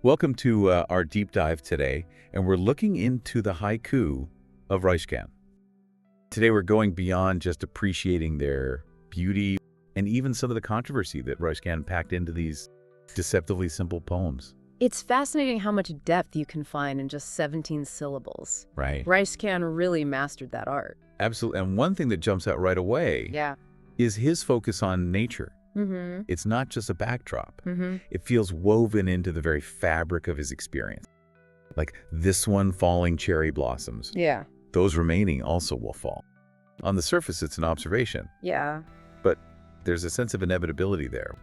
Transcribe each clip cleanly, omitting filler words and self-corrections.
Welcome to our deep dive today, and we're looking into the haiku of Ryōkan. Today we're going beyond just appreciating their beauty and even some of the controversy that Ryōkan packed into these deceptively simple poems. It's fascinating how much depth you can find in just 17 syllables. Right. Ryōkan really mastered that art. Absolutely. And one thing that jumps out right away is his focus on nature. It's not just a backdrop. It feels woven into the very fabric of his experience. Like this one falling cherry blossoms. Yeah. Those remaining also will fall. On the surface, it's an observation. Yeah. But there's a sense of inevitability there.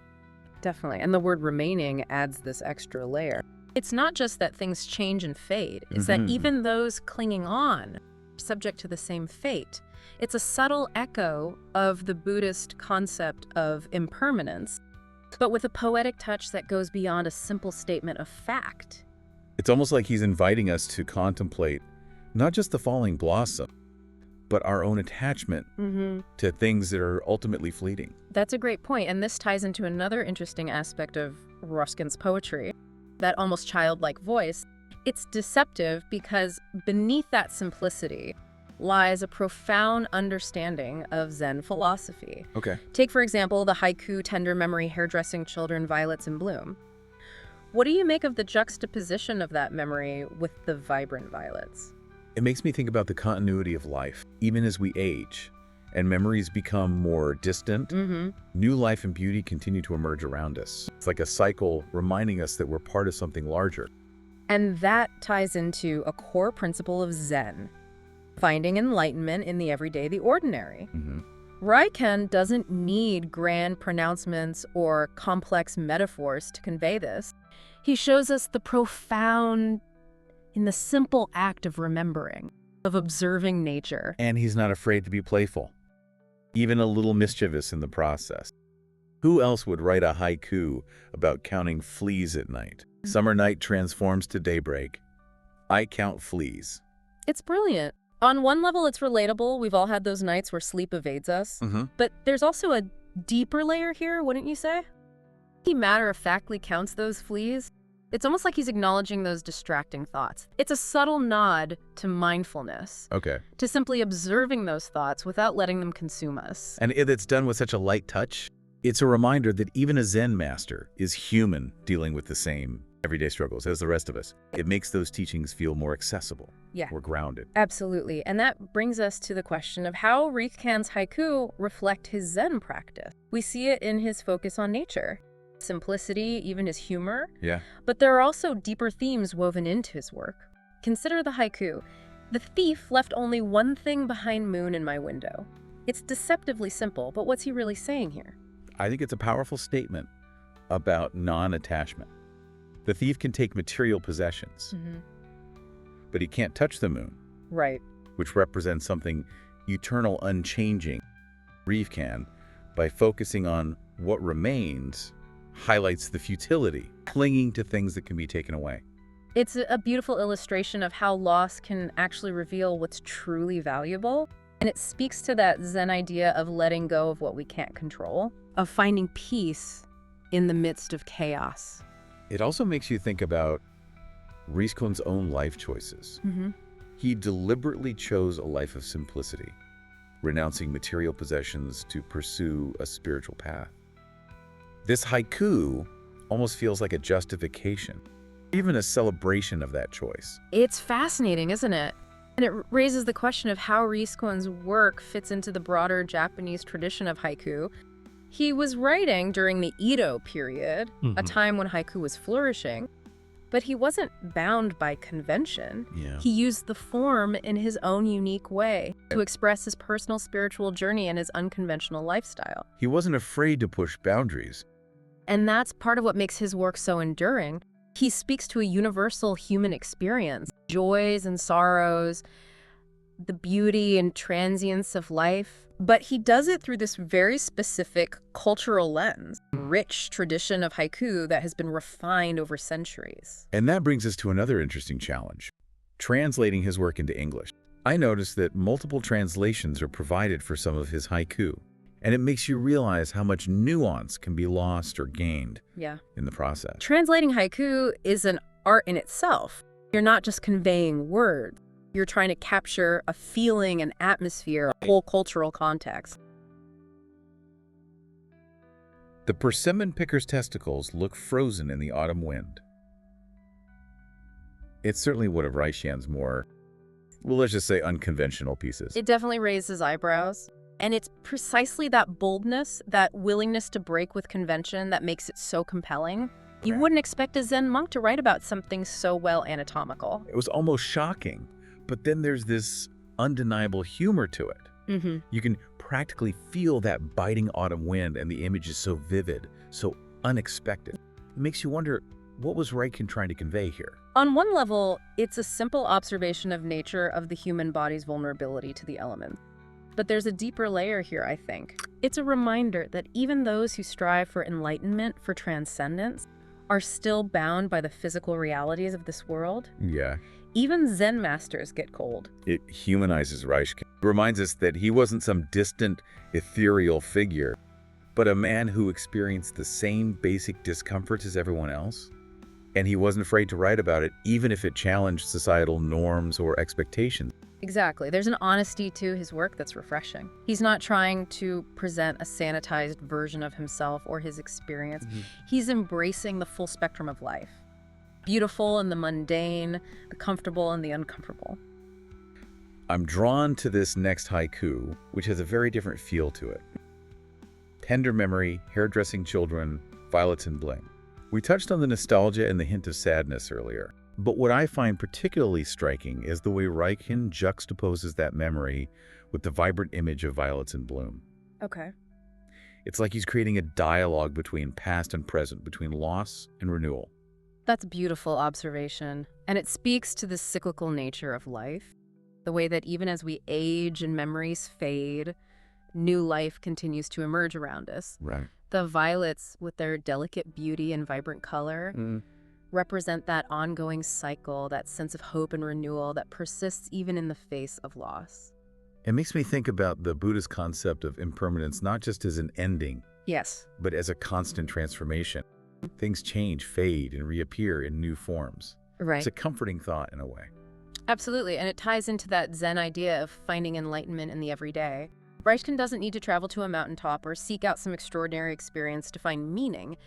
Definitely. And the word remaining adds this extra layer. It's not just that things change and fade. It's that even those clinging on are subject to the same fate. It's a subtle echo of the Buddhist concept of impermanence, but with a poetic touch that goes beyond a simple statement of fact. It's almost like he's inviting us to contemplate not just the falling blossom, but our own attachment to things that are ultimately fleeting. That's a great point, and this ties into another interesting aspect of Ryōkan's poetry, that almost childlike voice. It's deceptive because beneath that simplicity lies a profound understanding of Zen philosophy. Okay. Take, for example, the haiku, tender memory, hairdressing children, violets in bloom. What do you make of the juxtaposition of that memory with the vibrant violets? It makes me think about the continuity of life. Even as we age and memories become more distant, new life and beauty continue to emerge around us. It's like a cycle reminding us that we're part of something larger. And that ties into a core principle of Zen, finding enlightenment in the everyday, the ordinary. Ryōkan doesn't need grand pronouncements or complex metaphors to convey this. He shows us the profound in the simple act of remembering, of observing nature. And he's not afraid to be playful, even a little mischievous in the process. Who else would write a haiku about counting fleas at night? Summer night transforms to daybreak. I count fleas. It's brilliant. On one level, it's relatable. We've all had those nights where sleep evades us. But there's also a deeper layer here, wouldn't you say? He matter-of-factly counts those fleas. It's almost like he's acknowledging those distracting thoughts. It's a subtle nod to mindfulness. Okay. To simply observing those thoughts without letting them consume us. And it's done with such a light touch. It's a reminder that even a Zen master is human, dealing with the same everyday struggles as the rest of us. It makes those teachings feel more accessible, more grounded. Absolutely. And that brings us to the question of how Ryōkan's haiku reflect his Zen practice. We see it in his focus on nature, simplicity, even his humor. But there are also deeper themes woven into his work. Consider the haiku. The thief left only one thing behind moon in my window. It's deceptively simple, but what's he really saying here? I think it's a powerful statement about non-attachment. The thief can take material possessions, but he can't touch the moon, which represents something eternal, unchanging. Ryōkan, by focusing on what remains, highlights the futility, clinging to things that can be taken away. It's a beautiful illustration of how loss can actually reveal what's truly valuable. And it speaks to that Zen idea of letting go of what we can't control, of finding peace in the midst of chaos. It also makes you think about Ryōkan's own life choices. He deliberately chose a life of simplicity, renouncing material possessions to pursue a spiritual path. This haiku almost feels like a justification, even a celebration of that choice. It's fascinating, isn't it? And it raises the question of how Ryōkan's work fits into the broader Japanese tradition of haiku. He was writing during the Edo period, a time when haiku was flourishing, but he wasn't bound by convention. He used the form in his own unique way to express his personal spiritual journey and his unconventional lifestyle. He wasn't afraid to push boundaries. And that's part of what makes his work so enduring. He speaks to a universal human experience, joys and sorrows, the beauty and transience of life. But he does it through this very specific cultural lens, rich tradition of haiku that has been refined over centuries. And that brings us to another interesting challenge, translating his work into English. I noticed that multiple translations are provided for some of his haiku, And it makes you realize how much nuance can be lost or gained in the process. Translating haiku is an art in itself. You're not just conveying words. You're trying to capture a feeling, an atmosphere, a whole cultural context. The persimmon picker's testicles look frozen in the autumn wind. It's certainly one of Ryōkan's more, well, let's just say unconventional pieces. It definitely raises eyebrows. And it's precisely that boldness, that willingness to break with convention that makes it so compelling. You wouldn't expect a Zen monk to write about something so well anatomical. It was almost shocking, but then there's this undeniable humor to it. You can practically feel that biting autumn wind, and the image is so vivid, so unexpected. It makes you wonder, what was Ryōkan trying to convey here? On one level, it's a simple observation of nature of the human body's vulnerability to the elements. But there's a deeper layer here, I think. It's a reminder that even those who strive for enlightenment, for transcendence, are still bound by the physical realities of this world. Yeah. Even Zen masters get cold. It humanizes Ryōkan. It reminds us that he wasn't some distant, ethereal figure, but a man who experienced the same basic discomforts as everyone else. And he wasn't afraid to write about it, even if it challenged societal norms or expectations. Exactly. There's an honesty to his work that's refreshing. He's not trying to present a sanitized version of himself or his experience. He's embracing the full spectrum of life. Beautiful and the mundane, the comfortable and the uncomfortable. I'm drawn to this next haiku, which has a very different feel to it. Tender memory, hairdressing children, violets and bling. We touched on the nostalgia and the hint of sadness earlier. But what I find particularly striking is the way Ryōkan juxtaposes that memory with the vibrant image of violets in bloom. Okay. It's like he's creating a dialogue between past and present, between loss and renewal. That's a beautiful observation. And it speaks to the cyclical nature of life. The way that even as we age and memories fade, new life continues to emerge around us. Right. The violets, with their delicate beauty and vibrant color, represent that ongoing cycle, that sense of hope and renewal that persists even in the face of loss. It makes me think about the Buddhist concept of impermanence, not just as an ending, but as a constant transformation. Things change, fade, and reappear in new forms. Right. It's a comforting thought in a way. Absolutely, and it ties into that Zen idea of finding enlightenment in the everyday. Ryōkan doesn't need to travel to a mountaintop or seek out some extraordinary experience to find meaning.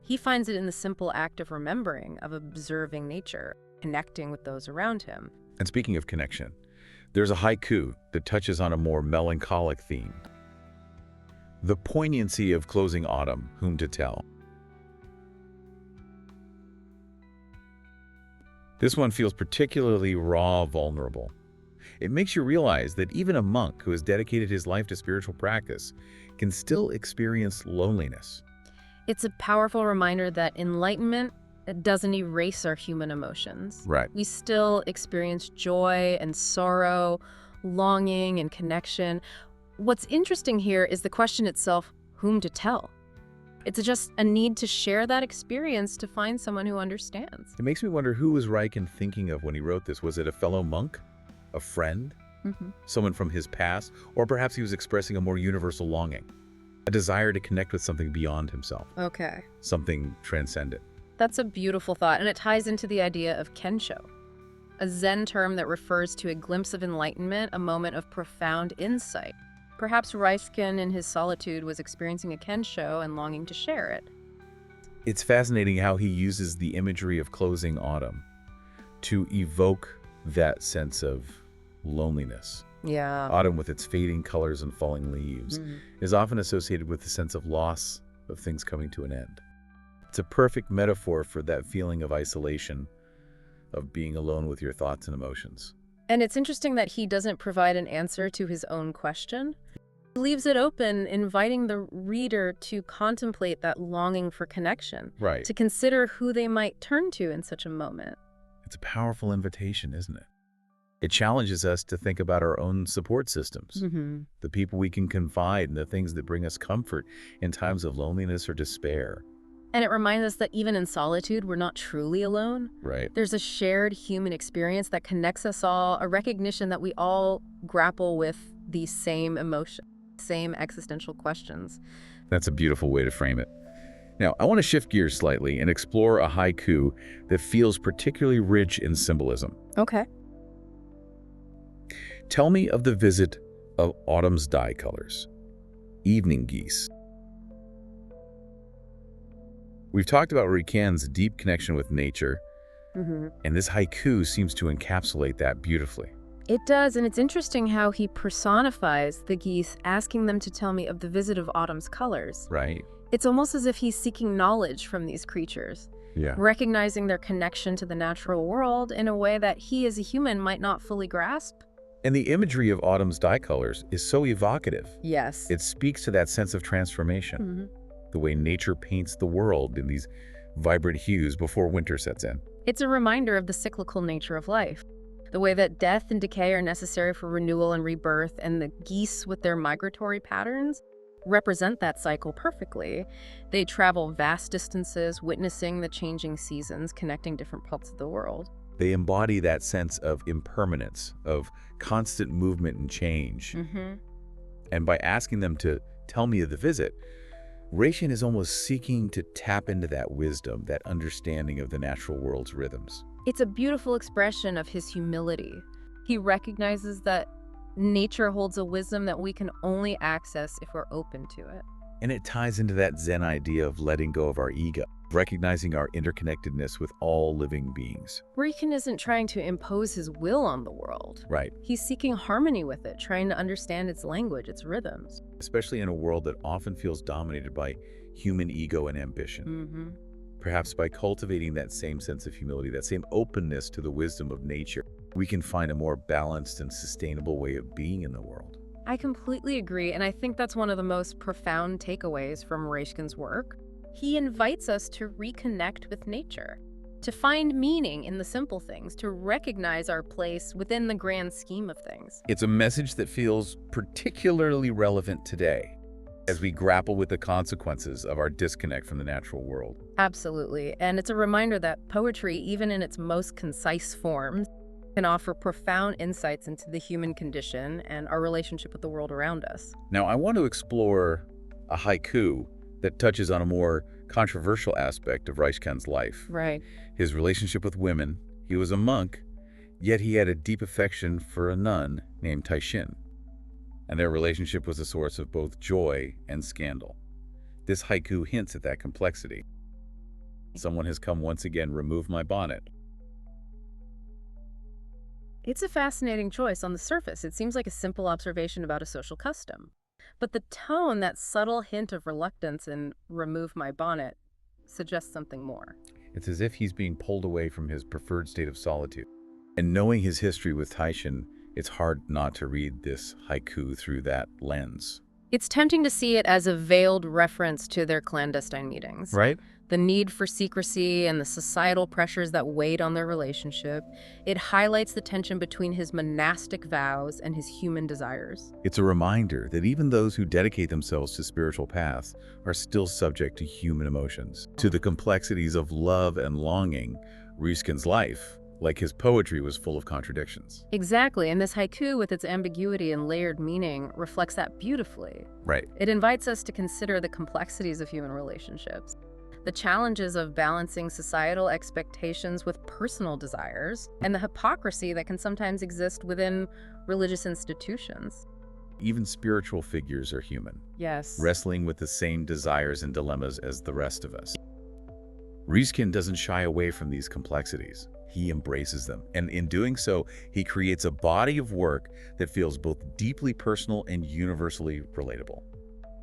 He finds it in the simple act of remembering, of observing nature, connecting with those around him. And speaking of connection, there's a haiku that touches on a more melancholic theme. The poignancy of closing autumn, whom to tell? This one feels particularly raw, vulnerable. It makes you realize that even a monk who has dedicated his life to spiritual practice can still experience loneliness. It's a powerful reminder that enlightenment doesn't erase our human emotions. Right. We still experience joy and sorrow, longing and connection. What's interesting here is the question itself, whom to tell? It's just a need to share that experience to find someone who understands. It makes me wonder, who was Ryōkan thinking of when he wrote this? Was it a fellow monk? A friend? Someone from his past? Or perhaps he was expressing a more universal longing? A desire to connect with something beyond himself. Okay. Something transcendent. That's a beautiful thought, and it ties into the idea of kensho, a Zen term that refers to a glimpse of enlightenment, a moment of profound insight. Perhaps Ryōkan in his solitude was experiencing a kensho and longing to share it. It's fascinating how he uses the imagery of closing autumn to evoke that sense of loneliness. Yeah. Autumn, with its fading colors and falling leaves, is often associated with the sense of loss, of things coming to an end. It's a perfect metaphor for that feeling of isolation, of being alone with your thoughts and emotions. And it's interesting that he doesn't provide an answer to his own question. He leaves it open, inviting the reader to contemplate that longing for connection, Right. to consider who they might turn to in such a moment. It's a powerful invitation, isn't it? It challenges us to think about our own support systems, the people we can confide in, the things that bring us comfort in times of loneliness or despair. And it reminds us that even in solitude, we're not truly alone. Right. There's a shared human experience that connects us all, a recognition that we all grapple with these same emotions. Same existential questions. That's a beautiful way to frame it. Now, I want to shift gears slightly and explore a haiku that feels particularly rich in symbolism. Okay. Tell me of the visit of autumn's dye colors, evening geese. We've talked about Ryōkan's deep connection with nature, and this haiku seems to encapsulate that beautifully. It does, and it's interesting how he personifies the geese, asking them to tell me of the visit of autumn's colors. Right. It's almost as if he's seeking knowledge from these creatures, recognizing their connection to the natural world in a way that he as a human might not fully grasp. And the imagery of autumn's dye colors is so evocative. Yes. It speaks to that sense of transformation, the way nature paints the world in these vibrant hues before winter sets in. It's a reminder of the cyclical nature of life, the way that death and decay are necessary for renewal and rebirth, and the geese with their migratory patterns represent that cycle perfectly. They travel vast distances, witnessing the changing seasons, connecting different parts of the world. They embody that sense of impermanence, of constant movement and change. And by asking them to tell me of the visit, Ryōkan is almost seeking to tap into that wisdom, that understanding of the natural world's rhythms. It's a beautiful expression of his humility. He recognizes that nature holds a wisdom that we can only access if we're open to it. And it ties into that Zen idea of letting go of our ego, recognizing our interconnectedness with all living beings. Ryōkan isn't trying to impose his will on the world. Right. He's seeking harmony with it, trying to understand its language, its rhythms. Especially in a world that often feels dominated by human ego and ambition. Perhaps by cultivating that same sense of humility, that same openness to the wisdom of nature, we can find a more balanced and sustainable way of being in the world. I completely agree, and I think that's one of the most profound takeaways from Ryōkan's work. He invites us to reconnect with nature, to find meaning in the simple things, to recognize our place within the grand scheme of things. It's a message that feels particularly relevant today as we grapple with the consequences of our disconnect from the natural world. Absolutely, and it's a reminder that poetry, even in its most concise forms, can offer profound insights into the human condition and our relationship with the world around us. Now, I want to explore a haiku that touches on a more controversial aspect of Ryōkan's life. Right. His relationship with women. He was a monk, yet he had a deep affection for a nun named Taishin, and their relationship was a source of both joy and scandal. This haiku hints at that complexity. Someone has come once again, remove my bonnet. It's a fascinating choice on the surface. It seems like a simple observation about a social custom. But the tone, that subtle hint of reluctance in remove my bonnet, suggests something more. It's as if he's being pulled away from his preferred state of solitude. And knowing his history with Taishin, it's hard not to read this haiku through that lens. It's tempting to see it as a veiled reference to their clandestine meetings. Right? The need for secrecy and the societal pressures that weighed on their relationship. It highlights the tension between his monastic vows and his human desires. It's a reminder that even those who dedicate themselves to spiritual paths are still subject to human emotions, to the complexities of love and longing. Ryōkan's life, like his poetry, was full of contradictions. Exactly, and this haiku, with its ambiguity and layered meaning, reflects that beautifully. Right. It invites us to consider the complexities of human relationships, the challenges of balancing societal expectations with personal desires, and the hypocrisy that can sometimes exist within religious institutions. Even spiritual figures are human. Yes. Wrestling with the same desires and dilemmas as the rest of us. Ryōkan doesn't shy away from these complexities. He embraces them, and in doing so, he creates a body of work that feels both deeply personal and universally relatable.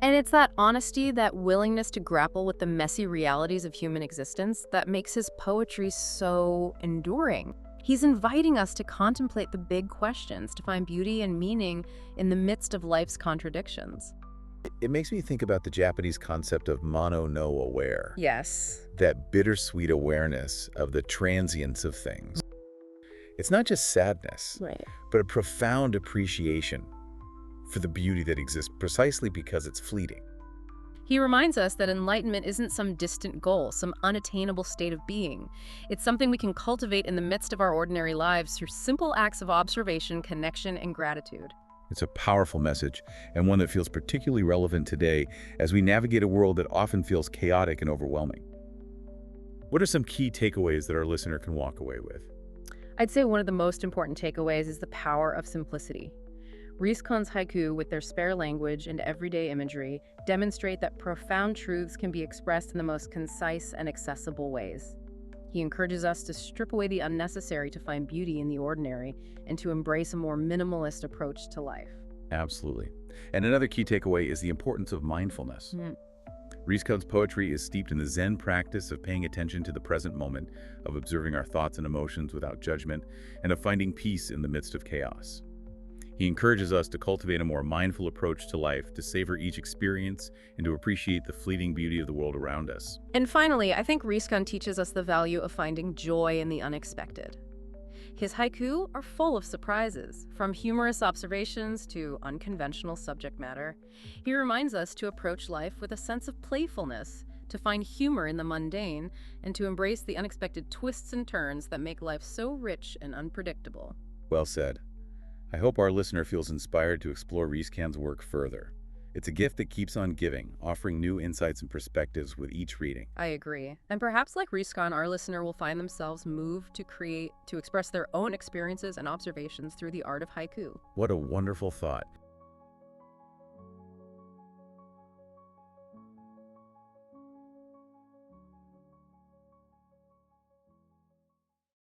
And it's that honesty, that willingness to grapple with the messy realities of human existence that makes his poetry so enduring. He's inviting us to contemplate the big questions, to find beauty and meaning in the midst of life's contradictions. It makes me think about the Japanese concept of mono no aware. Yes. That bittersweet awareness of the transience of things. It's not just sadness, Right. but a profound appreciation for the beauty that exists precisely because it's fleeting. He reminds us that enlightenment isn't some distant goal, some unattainable state of being. It's something we can cultivate in the midst of our ordinary lives through simple acts of observation, connection, and gratitude. It's a powerful message, and one that feels particularly relevant today as we navigate a world that often feels chaotic and overwhelming. What are some key takeaways that our listener can walk away with? I'd say one of the most important takeaways is the power of simplicity. Ryōkan's haiku, with their spare language and everyday imagery, demonstrate that profound truths can be expressed in the most concise and accessible ways. He encourages us to strip away the unnecessary to find beauty in the ordinary and to embrace a more minimalist approach to life. Absolutely. And another key takeaway is the importance of mindfulness. Ryōkan's poetry is steeped in the Zen practice of paying attention to the present moment, of observing our thoughts and emotions without judgment, and of finding peace in the midst of chaos. He encourages us to cultivate a more mindful approach to life, to savor each experience, and to appreciate the fleeting beauty of the world around us. And finally, I think Ryōkan teaches us the value of finding joy in the unexpected. His haiku are full of surprises, from humorous observations to unconventional subject matter. He reminds us to approach life with a sense of playfulness, to find humor in the mundane, and to embrace the unexpected twists and turns that make life so rich and unpredictable. Well said. I hope our listener feels inspired to explore Ryōkan's work further. It's a gift that keeps on giving, offering new insights and perspectives with each reading. I agree. And perhaps like Ryōkan, our listener will find themselves moved to express their own experiences and observations through the art of haiku. What a wonderful thought.